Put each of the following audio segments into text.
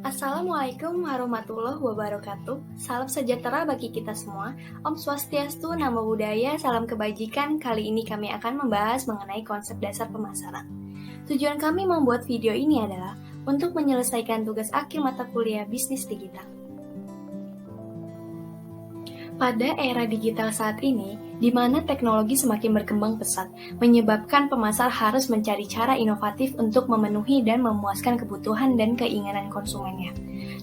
Assalamualaikum warahmatullahi wabarakatuh. Salam sejahtera bagi kita semua. Om Swastiastu, Namo Buddhaya, salam kebajikan. Kali ini kami akan membahas mengenai konsep dasar pemasaran. Tujuan kami membuat video ini adalah untuk menyelesaikan tugas akhir mata kuliah bisnis digital. Pada era digital saat ini, di mana teknologi semakin berkembang pesat, menyebabkan pemasar harus mencari cara inovatif untuk memenuhi dan memuaskan kebutuhan dan keinginan konsumennya.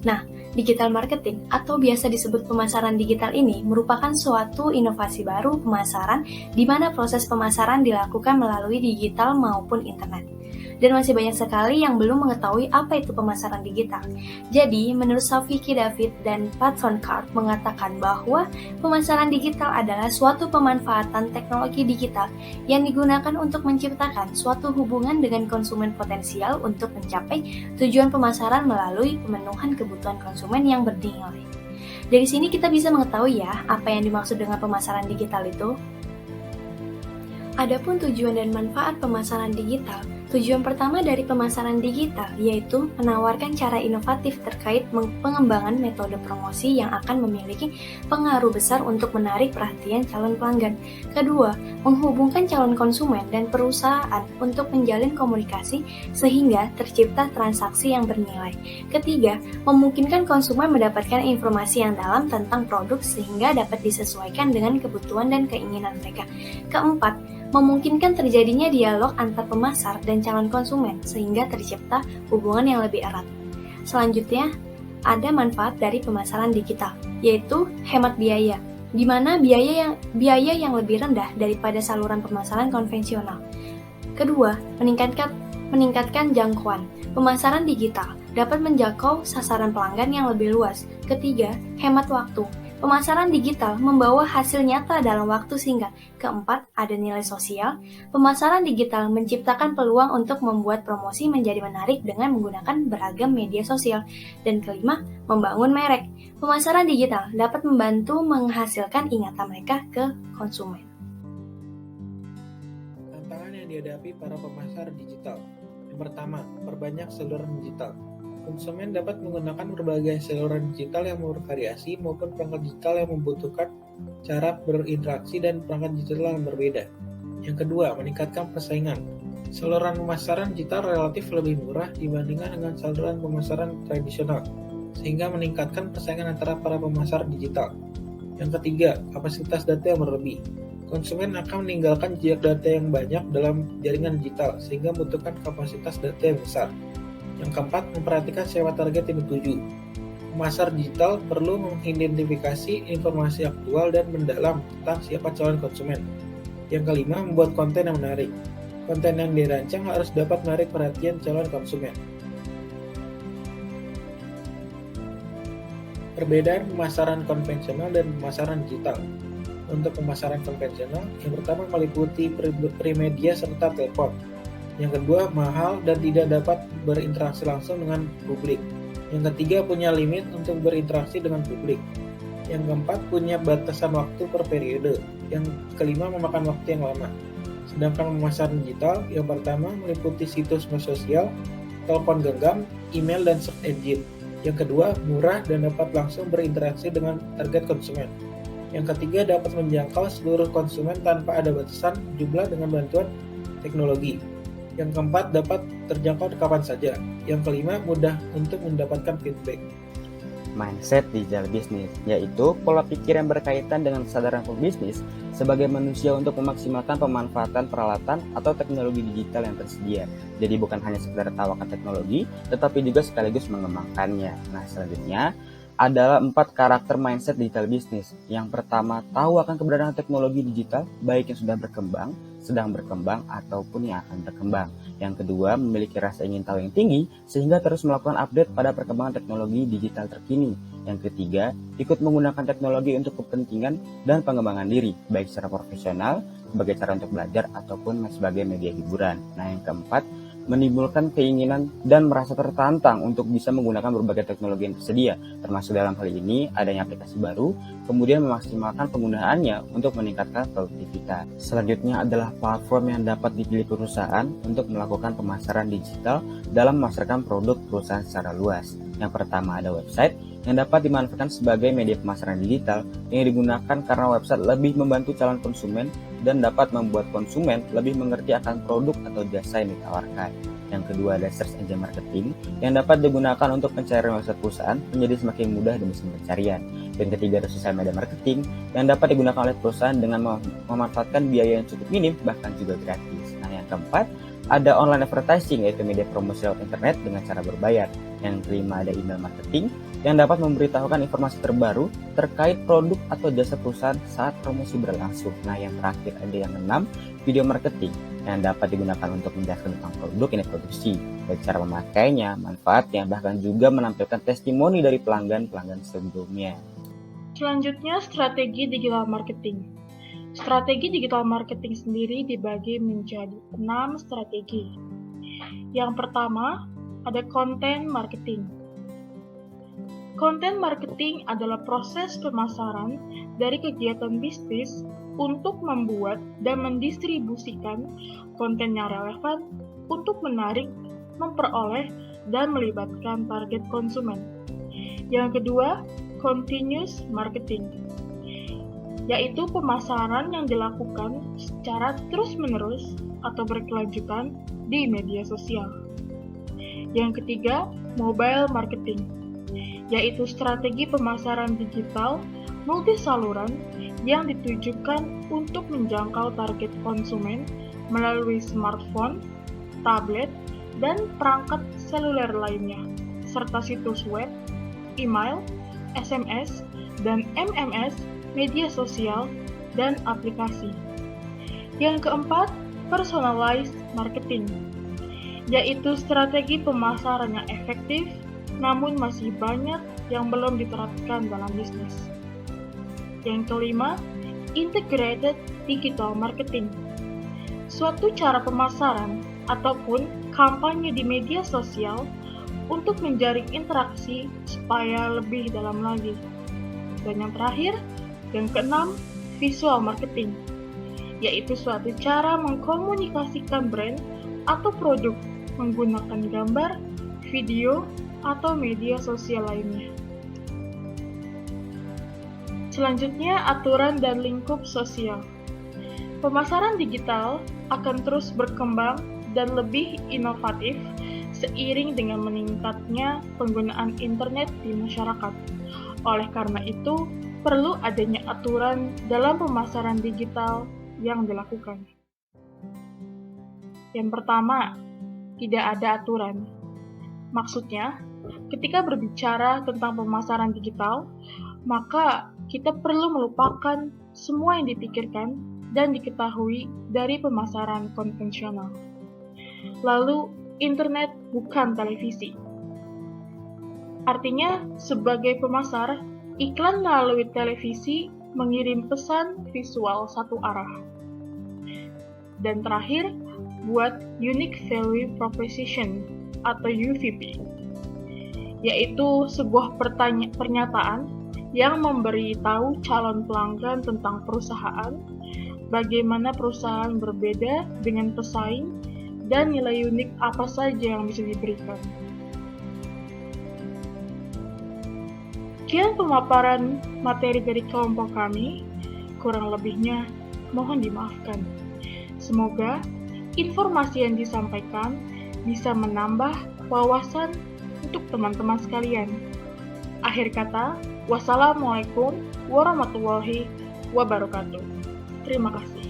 Nah, digital marketing atau biasa disebut pemasaran digital ini merupakan suatu inovasi baru pemasaran di mana proses pemasaran dilakukan melalui digital maupun internet. Dan masih banyak sekali yang belum mengetahui apa itu pemasaran digital. Jadi, menurut Sophie David dan Pat Card mengatakan bahwa pemasaran digital adalah suatu pemanfaatan teknologi digital yang digunakan untuk menciptakan suatu hubungan dengan konsumen potensial untuk mencapai tujuan pemasaran melalui pemenuhan kebutuhan konsumen yang bernilai. Dari sini kita bisa mengetahui ya, apa yang dimaksud dengan pemasaran digital itu. Adapun tujuan dan manfaat pemasaran digital, tujuan pertama dari pemasaran digital yaitu menawarkan cara inovatif terkait pengembangan metode promosi yang akan memiliki pengaruh besar untuk menarik perhatian calon pelanggan. Kedua, menghubungkan calon konsumen dan perusahaan untuk menjalin komunikasi sehingga tercipta transaksi yang bernilai. Ketiga, memungkinkan konsumen mendapatkan informasi yang dalam tentang produk sehingga dapat disesuaikan dengan kebutuhan dan keinginan mereka. Keempat, memungkinkan terjadinya dialog antar pemasar dan calon konsumen sehingga tercipta hubungan yang lebih erat. Selanjutnya, ada manfaat dari pemasaran digital, yaitu hemat biaya, di mana biaya yang lebih rendah daripada saluran pemasaran konvensional. Kedua, meningkatkan jangkauan. Pemasaran digital dapat menjangkau sasaran pelanggan yang lebih luas. Ketiga, hemat waktu. Pemasaran digital membawa hasil nyata dalam waktu singkat. Keempat, ada nilai sosial. Pemasaran digital menciptakan peluang untuk membuat promosi menjadi menarik dengan menggunakan beragam media sosial. Dan kelima, membangun merek. Pemasaran digital dapat membantu menghasilkan ingatan mereka ke konsumen. Tantangan yang dihadapi para pemasar digital. Yang pertama, perbanyak saluran digital. Konsumen dapat menggunakan berbagai saluran digital yang bervariasi maupun perangkat digital yang membutuhkan cara berinteraksi dan perangkat digital yang berbeda. Yang kedua, meningkatkan persaingan. Saluran pemasaran digital relatif lebih murah dibandingkan dengan saluran pemasaran tradisional, sehingga meningkatkan persaingan antara para pemasar digital. Yang ketiga, kapasitas data yang berlebih. Konsumen akan meninggalkan jejak data yang banyak dalam jaringan digital, sehingga membutuhkan kapasitas data yang besar. Yang keempat, memperhatikan siapa target yang dituju. Pemasar digital perlu mengidentifikasi informasi aktual dan mendalam tentang siapa calon konsumen. Yang kelima, membuat konten yang menarik. Konten yang dirancang harus dapat menarik perhatian calon konsumen. Perbedaan pemasaran konvensional dan pemasaran digital. Untuk pemasaran konvensional, yang pertama meliputi premedia serta telepon. Yang kedua, mahal dan tidak dapat berinteraksi langsung dengan publik. Yang ketiga, punya limit untuk berinteraksi dengan publik. Yang keempat, punya batasan waktu per periode. Yang kelima, memakan waktu yang lama. Sedangkan pemasaran digital, yang pertama meliputi situs media sosial, telepon genggam, email, dan search engine. Yang kedua, murah dan dapat langsung berinteraksi dengan target konsumen. Yang ketiga, dapat menjangkau seluruh konsumen tanpa ada batasan jumlah dengan bantuan teknologi. Yang keempat, dapat terjangkau kapan saja. Yang kelima, mudah untuk mendapatkan feedback. Mindset digital business, yaitu pola pikir yang berkaitan dengan kesadaran pebisnis sebagai manusia untuk memaksimalkan pemanfaatan peralatan atau teknologi digital yang tersedia. Jadi bukan hanya sekedar tawakan teknologi, tetapi juga sekaligus mengembangkannya. Nah, selanjutnya adalah 4 karakter mindset digital business. Yang pertama, tahu akan keberadaan teknologi digital, baik yang sudah berkembang, sedang berkembang, ataupun yang akan berkembang. Yang kedua, memiliki rasa ingin tahu yang tinggi, sehingga terus melakukan update pada perkembangan teknologi digital terkini. Yang ketiga, ikut menggunakan teknologi untuk kepentingan dan pengembangan diri, baik secara profesional, sebagai cara untuk belajar, ataupun sebagai media hiburan. Nah, yang keempat, menimbulkan keinginan dan merasa tertantang untuk bisa menggunakan berbagai teknologi yang tersedia, termasuk dalam hal ini adanya aplikasi baru, kemudian memaksimalkan penggunaannya untuk meningkatkan produktivitas. Selanjutnya adalah platform yang dapat dipilih perusahaan untuk melakukan pemasaran digital dalam memasarkan produk perusahaan secara luas. Yang pertama ada website, yang dapat dimanfaatkan sebagai media pemasaran digital yang digunakan karena website lebih membantu calon konsumen dan dapat membuat konsumen lebih mengerti akan produk atau jasa yang ditawarkan. Yang kedua ada search engine marketing yang dapat digunakan untuk pencarian website perusahaan menjadi semakin mudah di mesin pencarian. Dan ketiga ada social media marketing yang dapat digunakan oleh perusahaan dengan memanfaatkan biaya yang cukup minim bahkan juga gratis. Nah yang keempat ada online advertising yaitu media promosi lewat internet dengan cara berbayar. Yang kelima ada email marketing yang dapat memberitahukan informasi terbaru terkait produk atau jasa perusahaan saat promosi berlangsung. Nah yang terakhir ada yang keenam, video marketing yang dapat digunakan untuk menjelaskan tentang produk yang diproduksi, baik cara memakainya, manfaatnya, bahkan juga menampilkan testimoni dari pelanggan-pelanggan sebelumnya. Selanjutnya, strategi digital marketing. Strategi digital marketing sendiri dibagi menjadi 6 strategi. Yang pertama, ada content marketing. Content marketing adalah proses pemasaran dari kegiatan bisnis untuk membuat dan mendistribusikan konten yang relevan untuk menarik, memperoleh, dan melibatkan target konsumen. Yang kedua, continuous marketing, yaitu pemasaran yang dilakukan secara terus-menerus atau berkelanjutan di media sosial. Yang ketiga, mobile marketing, yaitu strategi pemasaran digital multi saluran yang ditujukan untuk menjangkau target konsumen melalui smartphone, tablet, dan perangkat seluler lainnya, serta situs web, email, SMS, dan MMS, media sosial, dan aplikasi. Yang keempat, personalized marketing, yaitu strategi pemasaran yang efektif, namun masih banyak yang belum diterapkan dalam bisnis. Yang kelima, integrated digital marketing, suatu cara pemasaran ataupun kampanye di media sosial untuk menjaring interaksi supaya lebih dalam lagi. Dan yang terakhir, yang keenam, visual marketing, yaitu suatu cara mengkomunikasikan brand atau produk menggunakan gambar, video, atau media sosial lainnya. Selanjutnya, aturan dan lingkup sosial. Pemasaran digital akan terus berkembang dan lebih inovatif seiring dengan meningkatnya penggunaan internet di masyarakat. Oleh karena itu, perlu adanya aturan dalam pemasaran digital yang dilakukan. Yang pertama, tidak ada aturan. Maksudnya, ketika berbicara tentang pemasaran digital, maka kita perlu melupakan semua yang dipikirkan dan diketahui dari pemasaran konvensional. Lalu, internet bukan televisi. Artinya, sebagai pemasar, iklan melalui televisi mengirim pesan visual satu arah. Dan terakhir, buat Unique Value Proposition atau UVP, yaitu sebuah pernyataan yang memberi tahu calon pelanggan tentang perusahaan, bagaimana perusahaan berbeda dengan pesaing, dan nilai unik apa saja yang bisa diberikan. Sekian pemaparan materi dari kelompok kami, kurang lebihnya mohon dimaafkan. Semoga informasi yang disampaikan bisa menambah wawasan untuk teman-teman sekalian. Akhir kata, wassalamualaikum warahmatullahi wabarakatuh. Terima kasih.